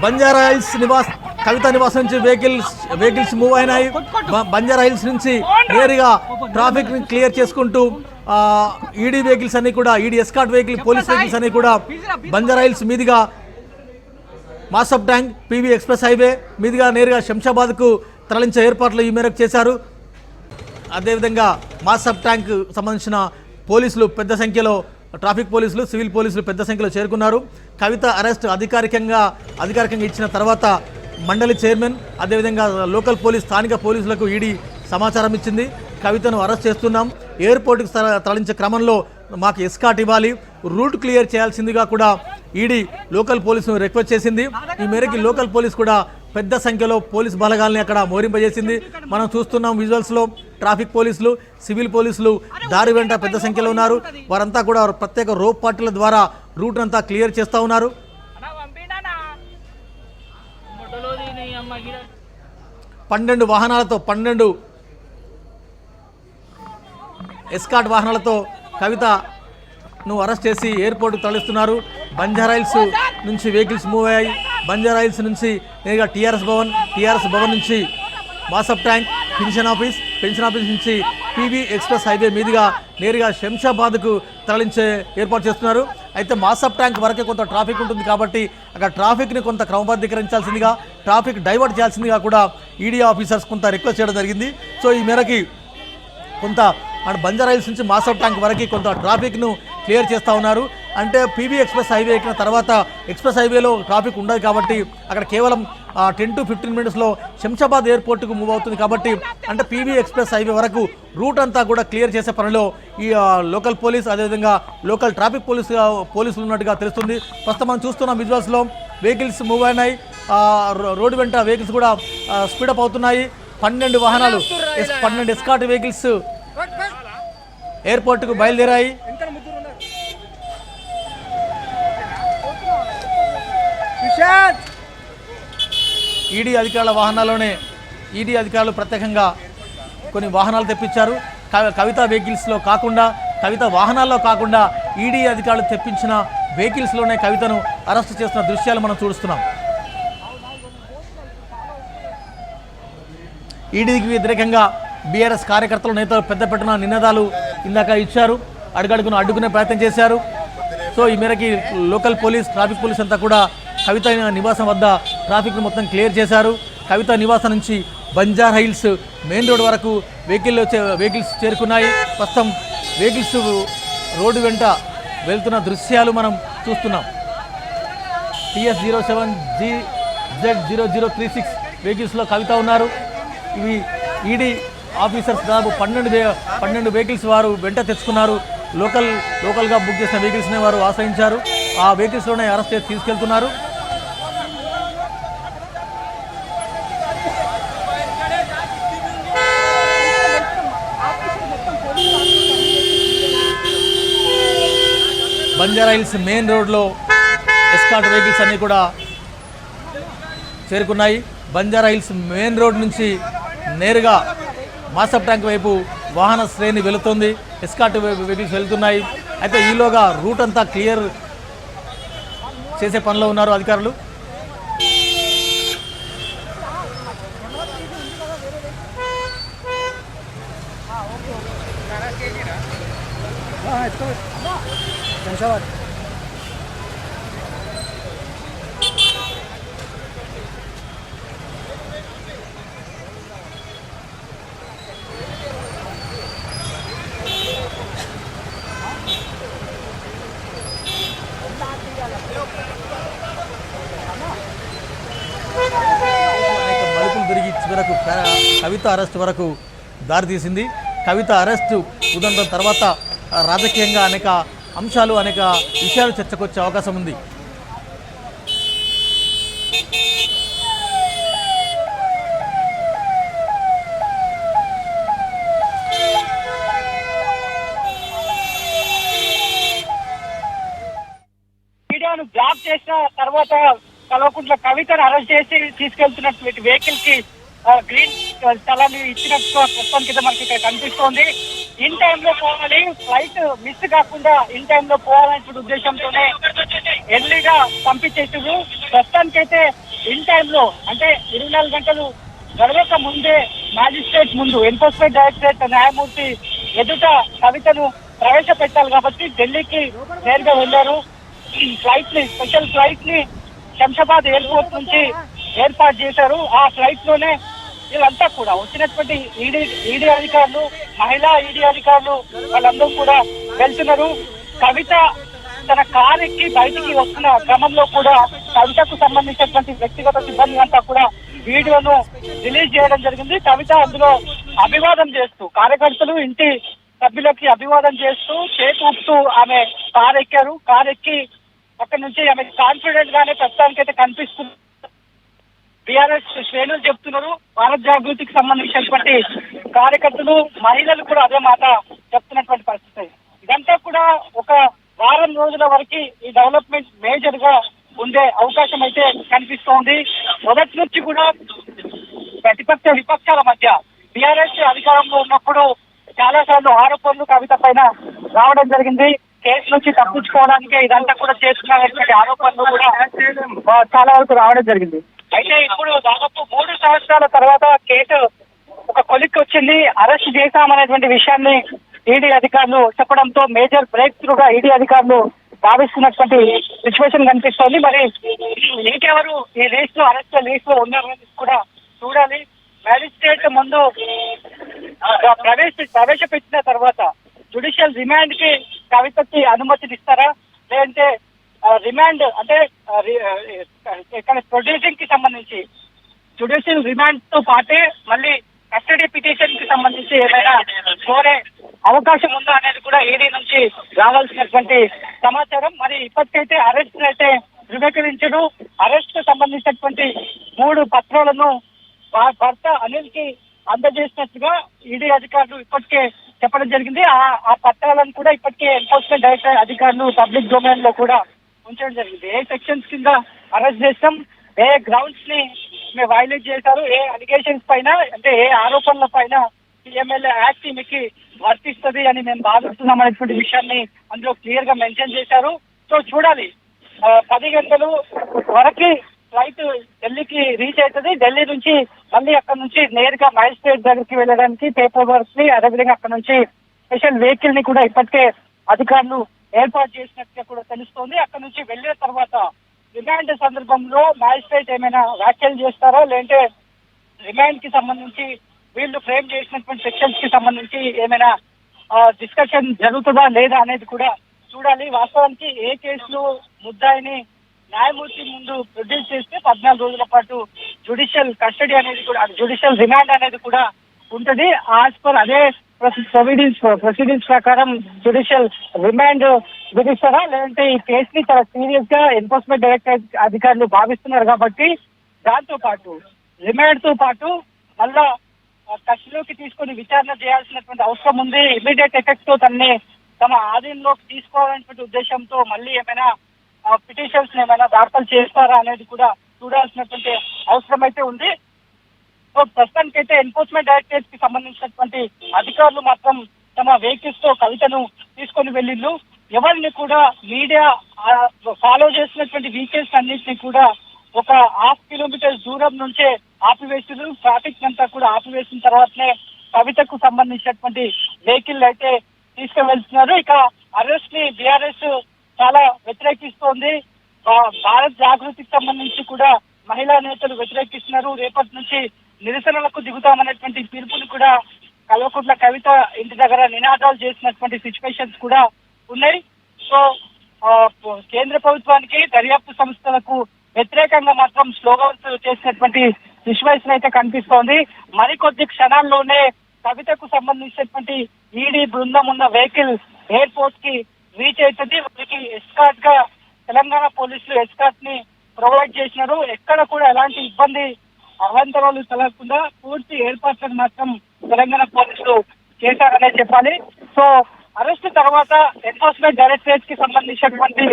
Banjara hills కవిత నివాసం నుంచి vehicles move అయినాయి. బంజారా హిల్స్ నుంచి నేరుగా ట్రాఫిక్ ని క్లియర్ చేసుకుంటూ ఈడీ వెహికల్స్ అన్ని కూడా ED escort vehicle police vehicles అన్ని కూడా బంజారా హిల్స్ మీదుగా మాసప్ ట్యాంక్ పీవీ ఎక్స్ప్రెస్ హైవే మీదుగా నేరుగా శంషాబాద్కు తరలించే ఏర్పాట్లు ఈ మేరకు చేశారు. అదేవిధంగా మాసప్ ట్యాంక్ సంబంధించిన పోలీసులు పెద్ద సంఖ్యలో ట్రాఫిక్ పోలీసులు సివిల్ పోలీసులు పెద్ద సంఖ్యలో చేరుకున్నారు. కవిత అరెస్ట్ అధికారికంగా ఇచ్చిన తర్వాత మండలి చైర్మన్ అదేవిధంగా లోకల్ పోలీస్ స్థానిక పోలీసులకు ఈడీ సమాచారం ఇచ్చింది. కవితను అరెస్ట్ చేస్తున్నాం, ఎయిర్పోర్ట్కి తరలించే క్రమంలో మాకు ఎస్కాట్ ఇవ్వాలి, రూట్ క్లియర్ చేయాల్సిందిగా కూడా ఈడీ లోకల్ పోలీసును రిక్వెస్ట్ చేసింది. ఈ మేరకు లోకల్ పోలీస్ కూడా పెద్ద సంఖ్యలో పోలీస్ బలగాల్ని అక్కడ మోరింపజేసింది. మనం చూస్తున్నాం విజువల్స్లో ట్రాఫిక్ పోలీసులు సివిల్ పోలీసులు దారి వెంట పెద్ద సంఖ్యలో ఉన్నారు. వారంతా కూడా ప్రత్యేక రోప్ పార్టీల ద్వారా రూట్ అంతా క్లియర్ చేస్తూ ఉన్నారు. 12 వాహనాలతో 12 ఎస్కాట్ వాహనాలతో కవితను అరెస్ట్ చేసి ఎయిర్పోర్ట్కు తరలిస్తున్నారు. బంజారా హిల్స్ నుంచి వెహికల్స్ మూవ్ అయ్యాయి. బంజారా హిల్స్ నుంచి నేరుగా టీఆర్ఎస్ భవన్ నుంచి మాసప్ ట్యాంక్ పెన్షన్ ఆఫీస్ నుంచి పీవీ ఎక్స్ప్రెస్ హైవే మీదుగా నేరుగా శంషాబాద్కు తరలించే ఏర్పాటు చేస్తున్నారు. అయితే మాసప్ ట్యాంక్ వరకే కొంత ట్రాఫిక్ ఉంటుంది కాబట్టి అక్కడ ట్రాఫిక్ని కొంత క్రమబద్ధీకరించాల్సిందిగా ట్రాఫిక్ డైవర్ట్ చేయాల్సిందిగా కూడా ఈడీ ఆఫీసర్స్ కొంత రిక్వెస్ట్ చేయడం జరిగింది. సో ఈ మేరకి కొంత బంజారా హిల్స్ నుంచి మాసప్ ట్యాంక్ వరకు కొంత ట్రాఫిక్ను క్లియర్ చేస్తూ ఉన్నారు. అంటే పీవీ ఎక్స్ప్రెస్ హైవే ఎక్కిన తర్వాత ఎక్స్ప్రెస్ హైవేలో ట్రాఫిక్ ఉండదు కాబట్టి అక్కడ కేవలం 10 to 15 మినిట్స్లో శంషాబాద్ ఎయిర్పోర్ట్కు మూవ్ అవుతుంది కాబట్టి అంటే పీవీ ఎక్స్ప్రెస్ హైవే వరకు రూట్ అంతా కూడా క్లియర్ చేసే పనిలో ఈ లోకల్ పోలీస్ అదేవిధంగా లోకల్ ట్రాఫిక్ పోలీసులు ఉన్నట్టుగా తెలుస్తుంది. ప్రస్తుతం మనం చూస్తున్నాం విజువల్స్లో వెహికల్స్ మూవ్ అయినాయి. రోడ్డు వెంట వెహికల్స్ కూడా స్పీడప్ అవుతున్నాయి. 12 వాహనాలు 12 ఎస్కాట్ వెహికల్స్ ఎయిర్పోర్ట్కు బయలుదేరాయి. ఈడీ అధికారుల వాహనాల్లోనే ఈడీ అధికారులు ప్రత్యేకంగా కొన్ని వాహనాలు తెప్పించారు. కవిత వెహికల్స్లో కాకుండా కవిత వాహనాల్లో కాకుండా ఈడీ అధికారులు తెప్పించిన వెహికల్స్లోనే కవితను అరెస్ట్ చేస్తున్న దృశ్యాలు మనం చూస్తున్నాం. ఈడీకి వ్యతిరేకంగా బీఆర్ఎస్ కార్యకర్తలు నేతలు పెద్దపెట్టిన నినాదాలు ఇందాక ఇచ్చారు, అడుగడుగును అడ్డుకునే ప్రయత్నం చేశారు. సో ఈ మేరకి లోకల్ పోలీస్ ట్రాఫిక్ పోలీస్ అంతా కూడా కవిత నివాసం వద్ద ట్రాఫిక్ను మొత్తం క్లియర్ చేశారు. కవిత నివాసం నుంచి బంజారా హిల్స్ మెయిన్ రోడ్ వరకు వెహికల్స్ చేరుకున్నాయి. ప్రస్తుతం వెహికల్స్ రోడ్డు వెంట వెళ్తున్న దృశ్యాలు మనం చూస్తున్నాం. TS07GZ0036 వెహికల్స్లో కవిత ఉన్నారు. ఇవి ఈడీ ఆఫీసర్స్ దాదాపు 12 వెహికల్స్ వారు వెంట తెచ్చుకున్నారు. లోకల్గా బుక్ చేసిన వెహికల్స్ని వారు ఆశ్రయించారు. ఆ వెహికల్స్లోనే అరెస్ట్ చేసి తీసుకెళ్తున్నారు. బంజారా హిల్స్ మెయిన్ రోడ్లో ఎస్కాట్ వెహికల్స్ అన్నీ కూడా చేరుకున్నాయి. బంజారా హిల్స్ మెయిన్ రోడ్ నుంచి నేరుగా మాసప్ ట్యాంక్ వైపు వాహన శ్రేణి వెళుతుంది. ఎస్కాట్ వెహికల్స్ వెళ్తున్నాయి. అయితే ఈలోగా రూట్ అంతా క్లియర్ చేసే పనిలో ఉన్నారు అధికారులు. మలుపులు తిరిగి చివరకు కవిత అరెస్ట్ వరకు దారితీసింది. కవిత అరెస్టు ఉదంతం తర్వాత రాజకీయంగా అనేక అంశాలు అనేక విషయాలు చర్చకొచ్చే అవకాశం ఉంది. మీడియాను బ్లాక్ చేసిన తర్వాత కల్వకుంట్ల కవితను అరెస్ట్ చేసి తీసుకెళ్తున్నటువంటి వెహికల్ కి గ్రీన్ స్థలాన్ని ఇచ్చినట్టు మొత్తం కింద మనకి ఇక్కడ కనిపిస్తోంది. ఇన్ టైంలో పోవాలి, ఫ్లైట్ మిస్ కాకుండా ఇన్ టైంలో పోవాలనే ఉద్దేశంతోనే ఎర్లీగా పంపించేసారు. ప్రస్తుతానికైతే ఇన్ టైంలో అంటే 24 గంటలు గడవక ముందే మ్యాజిస్ట్రేట్ ముందు ఎన్ఫోర్స్మెంట్ డైరెక్టరేట్ న్యాయమూర్తి ఎదుట కవితను ప్రవేశపెట్టాలి కాబట్టి ఢిల్లీకి నేరుగా వెళ్లారు. ఈ ఫ్లైట్ ని స్పెషల్ ఫ్లైట్ ని శంషాబాద్ ఎయిర్పోర్ట్ నుంచి ఏర్పాటు చేశారు. ఆ ఫ్లైట్ లోనే వీళ్ళంతా కూడా వచ్చినటువంటి ఈడీ అధికారులు, మహిళా ఈడీ అధికారులు వాళ్ళందరూ కూడా వెళ్తున్నారు. కవిత తన కారు ఎక్కి బయటికి వస్తున్న క్రమంలో కూడా కవితకు సంబంధించినటువంటి వ్యక్తిగత సిబ్బంది అంతా కూడా వీడియోను రిలీజ్ చేయడం జరిగింది. కవిత అందులో అభివాదం చేస్తూ కార్యకర్తలు ఇంటి సభ్యులకి అభివాదం చేస్తూ చేతి ఊపుతూ ఆమె కారు ఎక్కారు. కారు ఎక్కి అక్కడి నుంచి ఆమె కాన్ఫిడెంట్ గానే ప్రస్తుతానికైతే కనిపిస్తుంది. బీఆర్ఎస్ శ్రేణులు చెప్తున్నారు. భారత్ జాగృతికి సంబంధించినటువంటి కార్యకర్తలు, మహిళలు కూడా అదే మాట చెప్తున్నటువంటి పరిస్థితి. ఇదంతా కూడా ఒక వారం రోజుల వరకు ఈ డెవలప్మెంట్ మేజర్ గా ఉండే అవకాశం అయితే కనిపిస్తోంది. మొదటి నుంచి కూడా ప్రతిపక్ష విపక్షాల మధ్య బీఆర్ఎస్ అధికారంలో ఉన్నప్పుడు చాలా సార్లు ఆరోపణలు కవిత పైన రావడం జరిగింది. కేసు నుంచి తప్పించుకోవడానికి ఇదంతా కూడా చేస్తున్నటువంటి ఆరోపణలు కూడా చాలా వరకు రావడం జరిగింది. అయితే ఇప్పుడు దాదాపు 3 సంవత్సరాల తర్వాత కేసు ఒక కొలిక్కి వచ్చింది. అరెస్ట్ చేశామనేటువంటి విషయాన్ని ఈడీ అధికారులు చెప్పడంతో మేజర్ బ్రేక్ త్రూగా ఈడీ అధికారులు భావిస్తున్నటువంటి సిచ్యువేషన్ కనిపిస్తోంది. మరి ఇంకెవరు ఈ లిస్ట్ లో అరెస్ట్ లిస్ట్ లో ఉన్నారనేది కూడా చూడాలి. మ్యాజిస్ట్రేట్ ముందు ప్రవేశపెట్టిన తర్వాత జ్యుడిషియల్ రిమాండ్ కి కవితకి అనుమతిని ఇస్తారా, లేదంటే రిమాండ్ అంటే ఇక్కడ ప్రొడ్యూసింగ్ కి సంబంధించి జ్యుడిషియల్ రిమాండ్ తో పాటే మళ్ళీ కస్టడీ పిటిషన్ కి సంబంధించి ఏమైనా కోరే అవకాశం ఉందా అనేది కూడా ఈడీ నుంచి రావాల్సినటువంటి సమాచారం. మరి ఇప్పటికైతే అరెస్ట్ అయితే ధృవీకరించడు. అరెస్ట్ కు సంబంధించినటువంటి 3 పత్రాలను భర్త అనిల్ కి అందజేసినట్టుగా ఈడీ అధికారులు ఇప్పటికే చెప్పడం జరిగింది. ఆ పత్రాలను కూడా ఇప్పటికే ఎన్ఫోర్స్మెంట్ డైరెక్టర్ అధికారులు పబ్లిక్ డొమైన్ లో కూడా ఉంచడం జరిగింది. ఏ సెక్షన్స్ కింద అరెస్ట్ చేస్తాం, ఏ గ్రౌండ్స్ ని మేము వైలేట్ చేశారు, ఏ అలిగేషన్స్ పైన అంటే ఏ ఆరోపణల పైన పిఎంఎల్ఏ యాక్ట్ మీకు వర్తిస్తుంది అని మేము భావిస్తున్నాం అనేటువంటి విషయాన్ని అందులో క్లియర్ గా మెన్షన్ చేశారు. సో చూడాలి, 10 గంటలు వరకు ఫ్లైట్ ఢిల్లీకి రీచ్ అవుతుంది. ఢిల్లీ నుంచి మళ్ళీ అక్కడ నుంచి నేరుగా మ్యాజిస్ట్రేట్ దగ్గరికి వెళ్ళడానికి పేపర్ వర్క్ ని, అదేవిధంగా అక్కడ నుంచి స్పెషల్ వెహికల్ ని కూడా ఇప్పటికే అధికారులు ఏర్పాటు చేసినట్టుగా కూడా తెలుస్తోంది. అక్కడ నుంచి వెళ్ళిన తర్వాత రిమాండ్ సందర్భంలో మ్యాజిస్ట్రేట్ ఏమైనా వ్యాఖ్యలు చేస్తారా, లేదంటే రిమాండ్ కి సంబంధించి వీళ్ళు ఫ్రేమ్ చేసినటువంటి సెక్షన్స్ కి సంబంధించి ఏమైనా డిస్కషన్ జరుగుతుందా లేదా అనేది కూడా చూడాలి. వాస్తవానికి ఏ కేసులు ముద్దాయిని న్యాయమూర్తి ముందు ప్రొడ్యూస్ చేస్తే 14 రోజుల పాటు జ్యుడిషియల్ కస్టడీ అనేది కూడా జ్యుడిషియల్ రిమాండ్ అనేది కూడా ఉంటుంది. యాజ్ పర్ అదే ప్రొసీడింగ్స్ ప్రకారం జ్యుడిషియల్ రిమాండ్ విధిస్తారా, లేదంటే ఈ కేసుని చాలా సీరియస్ గా ఎన్ఫోర్స్మెంట్ డైరెక్టర్ అధికారులు భావిస్తున్నారు కాబట్టి దాంతో పాటు రిమాండ్ తో పాటు మళ్ళా కస్టడీలోకి తీసుకొని విచారణ చేయాల్సినటువంటి అవసరం ఉంది. ఇమీడియట్ ఎఫెక్ట్ తో తమ ఆధీనంలోకి తీసుకోవాలనేటువంటి ఉద్దేశంతో మళ్ళీ ఏమైనా పిటిషన్స్ ఏమైనా దాఖలు చేస్తారా అనేది కూడా చూడాల్సినటువంటి అవసరం అయితే ఉంది. సో ప్రస్తుతానికైతే ఎన్ఫోర్స్మెంట్ డైరెక్టరేట్ కి సంబంధించినటువంటి అధికారులు మాత్రం తమ వెహికల్స్ తో కవితను తీసుకొని వెళ్ళిళ్ళు. ఎవరిని కూడా మీడియా ఫాలో చేసినటువంటి వెహికల్స్ అన్నింటినీ కూడా ఒక 1/2 కిలోమీటర్ దూరం నుంచే ఆపివేసారు. ట్రాఫిక్ అంతా కూడా ఆపివేసిన తర్వాతనే కవితకు సంబంధించినటువంటి వెహికల్ అయితే తీసుకువెళ్తున్నారు. ఇక అరెస్ట్ ని బీఆర్ఎస్ చాలా వ్యతిరేకిస్తోంది. భారత్ జాగృతికి సంబంధించి కూడా మహిళా నేతలు వ్యతిరేకిస్తున్నారు. రేపటి నుంచి నిరసనలకు దిగుతామనేటువంటి పిలుపుని కూడా కల్వకుంట్ల కవిత ఇంటి దగ్గర నినాదాలు చేసినటువంటి సిచ్యువేషన్స్ కూడా ఉన్నాయి. సో కేంద్ర ప్రభుత్వానికి, దర్యాప్తు సంస్థలకు వ్యతిరేకంగా మాత్రం స్లోగన్స్ చేసినటువంటి సిచ్యువేషన్ అయితే కనిపిస్తోంది. మరికొద్ది క్షణాల్లోనే కవితకు సంబంధించినటువంటి ఈడీ బృందం ఉన్న వెహికల్ ఎయిర్పోర్ట్ కి రీచ్ అవుతుంది. వారికి ఎస్కార్ట్ గా తెలంగాణ పోలీసులు ఎస్కార్ట్ ని ప్రొవైడ్ చేసినారు. ఎక్కడ కూడా ఎలాంటి ఇబ్బంది అవాంతరాలు కలగకుండా పూర్తి ఏర్పాట్లను మాత్రం తెలంగాణ పోలీసులు చేశారనే చెప్పాలి. సో అరెస్ట్ తర్వాత ఎన్ఫోర్స్మెంట్ డైరెక్టరేట్ కి సంబంధించినటువంటి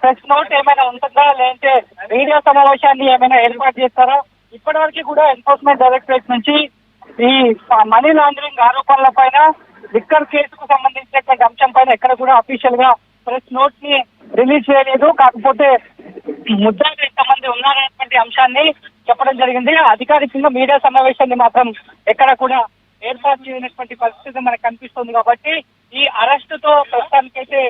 ప్రెస్ నోట్ ఏమైనా ఉంటుందా, లేదంటే మీడియా సమావేశాన్ని ఏమైనా ఏర్పాటు చేస్తారా? ఇప్పటివరకు కూడా ఎన్ఫోర్స్మెంట్ డైరెక్టరేట్ నుంచి ఈ మనీ లాండరింగ్ ఆరోపణల పైన లిక్కర్ కేసుకు సంబంధించినటువంటి అంశం పైన ఎక్కడ కూడా అఫీషియల్ గా ప్రెస్ నోట్ ని రిలీజ్ చేయలేదు. కాకపోతే ముద్దాయిలు ఎంతమంది ఉన్నారనేటువంటి అంశాన్ని చెప్పడం జరిగింది. అధికారికంగా మీడియా సమావేశాన్ని మాత్రం ఎక్కడ కూడా ఏర్పాటు చేయనటువంటి పరిస్థితి మనకు కనిపిస్తుంది. కాబట్టి ఈ అరెస్ట్ తో ప్రస్తుతానికైతే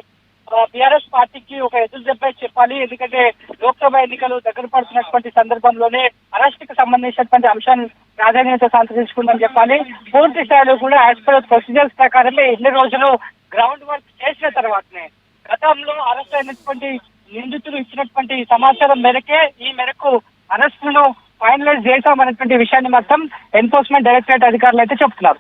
టీఆర్ఎస్ పార్టీకి ఒక ఎదురు దెబ్బ చెప్పాలి. ఎందుకంటే లోక్సభ ఎన్నికలు దగ్గర పడుతున్నటువంటి సందర్భంలోనే అరెస్ట్ కి సంబంధించినటువంటి అంశాన్ని ప్రాధాన్యత సంతరించుకుందని చెప్పాలి. పూర్తి స్థాయిలో కూడా యాజ్ పర్ ప్రొసీజర్స్ ప్రకారమే ఇన్ని రోజులు గ్రౌండ్ వర్క్ చేసిన తర్వాతనే గతంలో అరెస్ట్ అయినటువంటి నిందితులు ఇచ్చినటువంటి సమాచారం మేరకే ఈ మేరకు అరెస్టులను ఫైనలైజ్ చేశామనేటువంటి విషయాన్ని మాత్రం ఎన్ఫోర్స్మెంట్ డైరెక్టరేట్ అధికారులు అయితే చెప్తున్నారు.